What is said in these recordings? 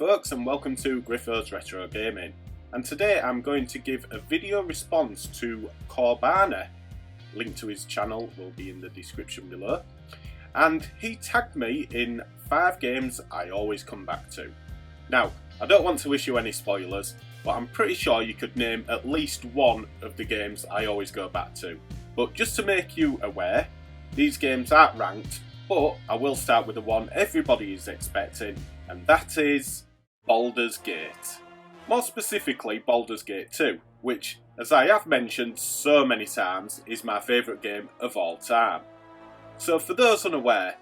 folks, and welcome to Griffo's Retro Gaming, and today I'm going to give a video response to Corbana. Link to his channel will be in the description below, and he tagged me in 5 games I always come back to. Now, I don't want to issue any spoilers, but I'm pretty sure you could name at least one of the games I always go back to. But just to make you aware, these games aren't ranked, but I will start with the one everybody is expecting, and that is Baldurs Gate. More specifically, Baldurs Gate 2, which, as I have mentioned so many times, is my favourite game of all time. So for those unaware,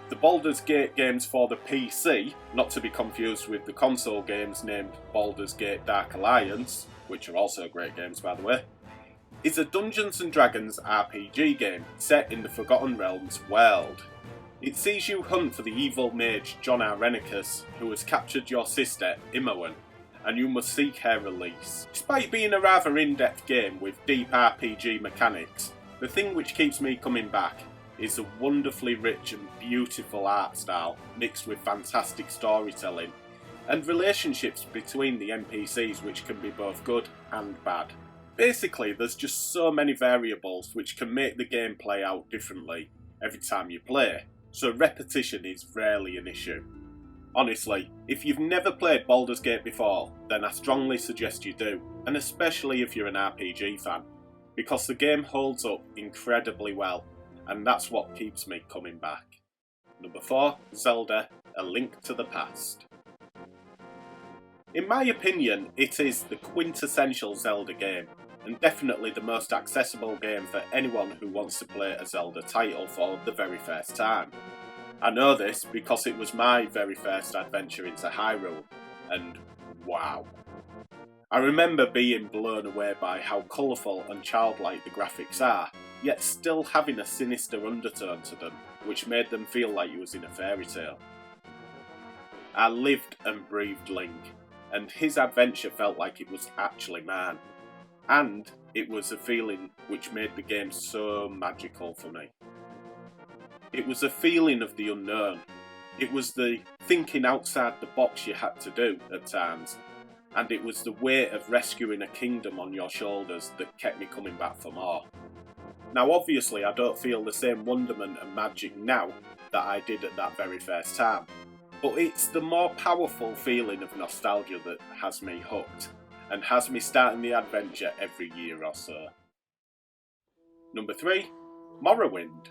the Baldurs Gate games for the PC, not to be confused with the console games named Baldurs Gate Dark Alliance, which are also great games by the way, is a Dungeons & Dragons RPG game set in the Forgotten Realms world. It sees you hunt for the evil mage John Rennicus, who has captured your sister Imoen, and you must seek her release. Despite being a rather in-depth game with deep RPG mechanics, the thing which keeps me coming back is a wonderfully rich and beautiful art style mixed with fantastic storytelling, and relationships between the NPCs which can be both good and bad. Basically, there's just so many variables which can make the game play out differently every time you play, so repetition is rarely an issue. Honestly, if you've never played Baldur's Gate before, then I strongly suggest you do, and especially if you're an RPG fan, because the game holds up incredibly well, and that's what keeps me coming back. Number 4, Zelda, A Link to the Past. In my opinion, it is the quintessential Zelda game, and definitely the most accessible game for anyone who wants to play a Zelda title for the very first time. I know this because it was my very first adventure into Hyrule, and wow. I remember being blown away by how colourful and childlike the graphics are, yet still having a sinister undertone to them, which made them feel like you was in a fairy tale. I lived and breathed Link, and his adventure felt like it was actually mine. And it was a feeling which made the game so magical for me. It was a feeling of the unknown. It was the thinking outside the box you had to do at times. And it was the weight of rescuing a kingdom on your shoulders that kept me coming back for more. Now obviously I don't feel the same wonderment and magic now that I did at that very first time. But it's the more powerful feeling of nostalgia that has me hooked, and has me starting the adventure every year or so. Number 3, Morrowind.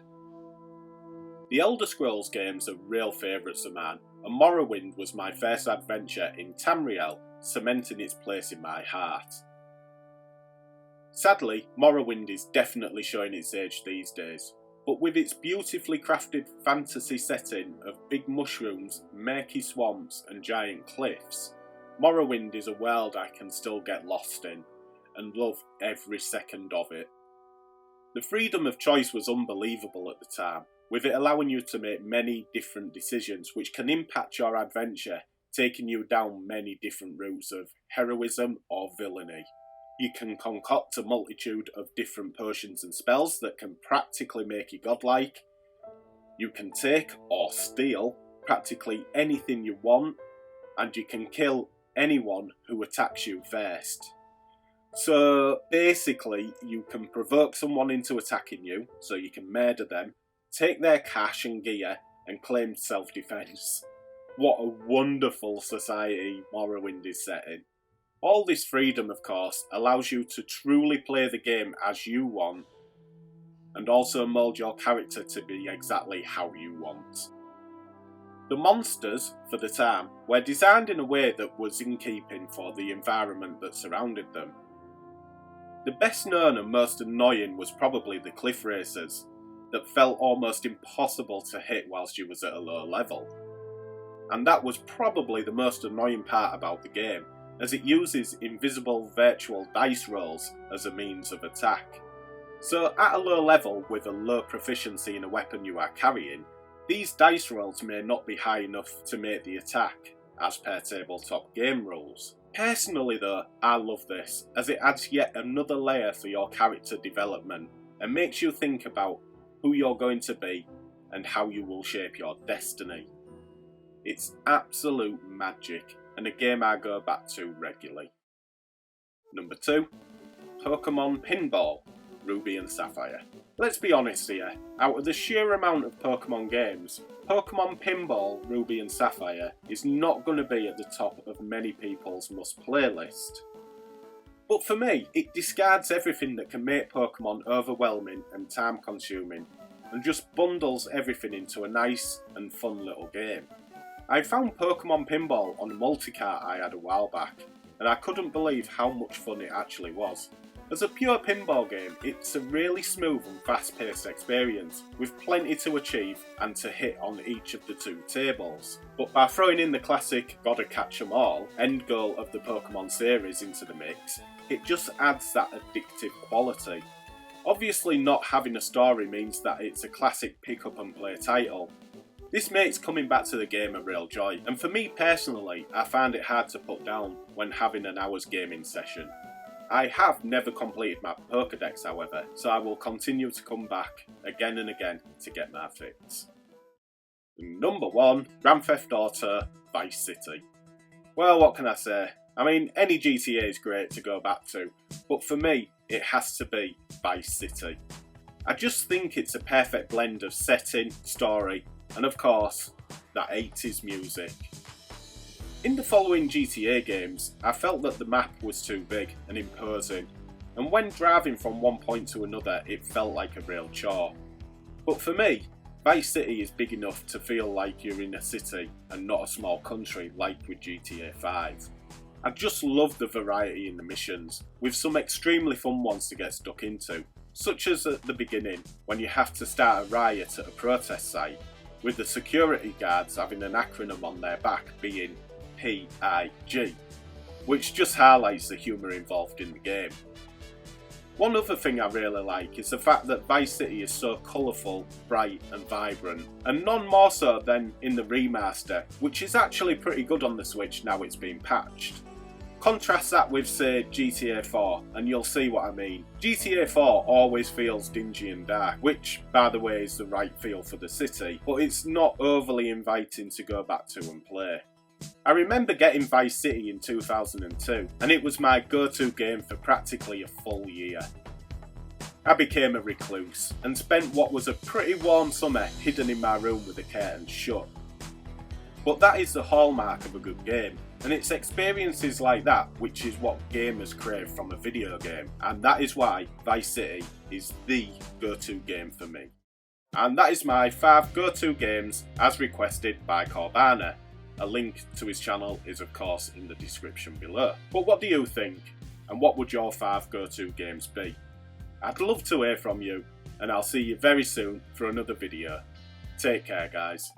The Elder Scrolls games are real favourites of mine, and Morrowind was my first adventure in Tamriel, cementing its place in my heart. Sadly, Morrowind is definitely showing its age these days, but with its beautifully crafted fantasy setting of big mushrooms, murky swamps and giant cliffs, Morrowind is a world I can still get lost in, and love every second of it. The freedom of choice was unbelievable at the time, with it allowing you to make many different decisions which can impact your adventure, taking you down many different routes of heroism or villainy. You can concoct a multitude of different potions and spells that can practically make you godlike. You can take or steal practically anything you want, and you can kill anyone who attacks you first. So basically you can provoke someone into attacking you, so you can murder them, take their cash and gear and claim self-defense. What a wonderful society Morrowind is set in. All this freedom of course allows you to truly play the game as you want, and also mould your character to be exactly how you want. The monsters, for the time, were designed in a way that was in keeping for the environment that surrounded them. The best known and most annoying was probably the cliff racers, that felt almost impossible to hit whilst you was at a low level. And that was probably the most annoying part about the game, as it uses invisible virtual dice rolls as a means of attack. So at a low level with a low proficiency in a weapon you are carrying, these dice rolls may not be high enough to make the attack, as per tabletop game rules. Personally though, I love this, as it adds yet another layer for your character development, and makes you think about who you're going to be and how you will shape your destiny. It's absolute magic, and a game I go back to regularly. Number 2, Pokemon Pinball, Ruby and Sapphire. Let's be honest here, out of the sheer amount of Pokemon games, Pokemon Pinball, Ruby and Sapphire is not going to be at the top of many people's must-play list. But for me, it discards everything that can make Pokemon overwhelming and time-consuming, and just bundles everything into a nice and fun little game. I found Pokemon Pinball on a multi-cart I had a while back, and I couldn't believe how much fun it actually was. As a pure pinball game, it's a really smooth and fast-paced experience, with plenty to achieve and to hit on each of the 2 tables. But by throwing in the classic gotta catch 'em all end goal of the Pokemon series into the mix, it just adds that addictive quality. Obviously not having a story means that it's a classic pick up and play title. This makes coming back to the game a real joy, and for me personally, I find it hard to put down when having an hour's gaming session. I have never completed my Pokédex however, so I will continue to come back again and again to get my fix. Number 1, Grand Theft Auto Vice City. Well, what can I say? I mean, any GTA is great to go back to, but for me, it has to be Vice City. I just think it's a perfect blend of setting, story, and of course, that 80s music. In the following GTA games, I felt that the map was too big and imposing, and when driving from one point to another it felt like a real chore. But for me, Vice City is big enough to feel like you're in a city and not a small country like with GTA 5. I just love the variety in the missions, with some extremely fun ones to get stuck into, such as at the beginning when you have to start a riot at a protest site, with the security guards having an acronym on their back being PIG, which just highlights the humour involved in the game. One other thing I really like is the fact that Vice City is so colourful, bright and vibrant, and none more so than in the remaster, which is actually pretty good on the Switch now it's been patched. Contrast that with, say, GTA 4 and you'll see what I mean. GTA 4 always feels dingy and dark, which by the way is the right feel for the city, but it's not overly inviting to go back to and play. I remember getting Vice City in 2002, and it was my go-to game for practically a full year. I became a recluse, and spent what was a pretty warm summer hidden in my room with the curtains shut. But that is the hallmark of a good game, and it's experiences like that which is what gamers crave from a video game, and that is why Vice City is the go-to game for me. And that is my 5 go-to games as requested by Corbana. A link to his channel is of course in the description below. But what do you think? And what would your 5 go-to games be? I'd love to hear from you, and I'll see you very soon for another video. Take care guys.